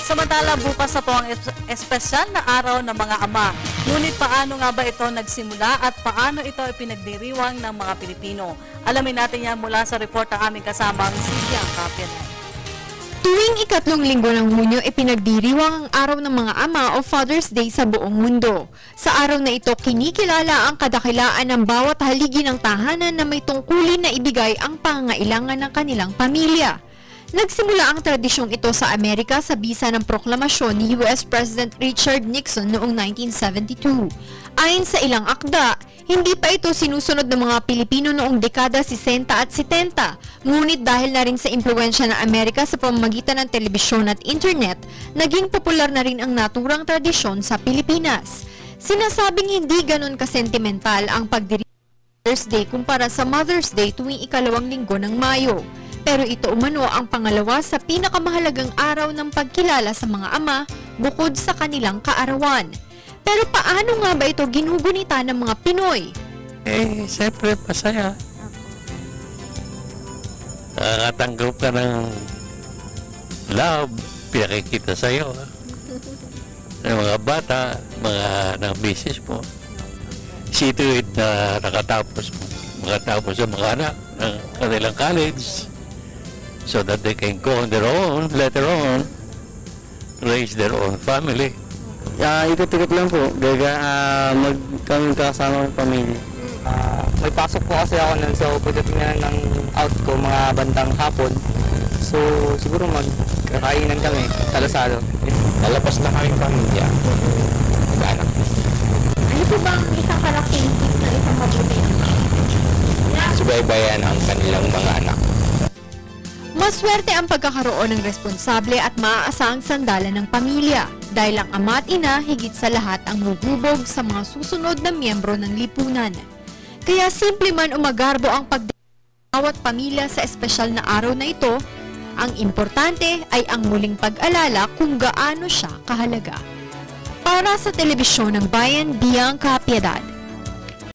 Samantala, bukas na po ang espesyal na araw ng mga ama. Ngunit paano nga ba ito nagsimula at paano ito ipinagdiriwang ng mga Pilipino? Alamin natin yan mula sa report ng aming kasamang si Bianca Piedad. Tuwing ikatlong linggo ng Hunyo, ipinagdiriwang ang araw ng mga ama o Father's Day sa buong mundo. Sa araw na ito, kinikilala ang kadakilaan ng bawat haligi ng tahanan na may tungkulin na ibigay ang pangangailangan ng kanilang pamilya. Nagsimula ang tradisyong ito sa Amerika sa bisa ng proklamasyon ni US President Richard Nixon noong 1972. Ayon sa ilang akda, hindi pa ito sinusunod ng mga Pilipino noong dekada 60 at 70, ngunit dahil na rin sa impluwensya ng Amerika sa pamamagitan ng telebisyon at internet, naging popular na rin ang naturang tradisyon sa Pilipinas. Sinasabing hindi ganun kasentimental ang pagdiriwang ng Father's Day kumpara sa Mother's Day tuwing ikalawang linggo ng Mayo. Pero ito umano ang pangalawa sa pinakamahalagang araw ng pagkilala sa mga ama bukod sa kanilang kaarawan. Pero paano nga ba ito ginugunita ng mga Pinoy? Siyempre masaya. Nakatanggap ka ng love, pinakikita sa'yo. Ng mga bata, ng misis mo. See to it na nakatapos sa mga anak ng kanilang college so that they can go on their own, later on, raise their own family. Ikot-ikot lang po, kami kasama ng pamilya. May pasok po kasi ako nun, so pagdating na ng out ko, mga bandang hapon. So siguro magkakainan kami, salo-salo. Lalabas na kami pamilya. Mag-anak. Ano po ba ang isang characteristics ng isang mabuti? Subaybayan ang kanilang mga anak. Maswerte ang pagkakaroon ng responsable at maaasahang sandalan ng pamilya dahil ang ama at ina higit sa lahat ang huhubog sa mga susunod na miyembro ng lipunan. Kaya simple man umagarbo ang bawat pamilya sa espesyal na araw na ito, ang importante ay ang muling pag-alala kung gaano siya kahalaga. Para sa Telebisyon ng Bayan, Bianca Piedad.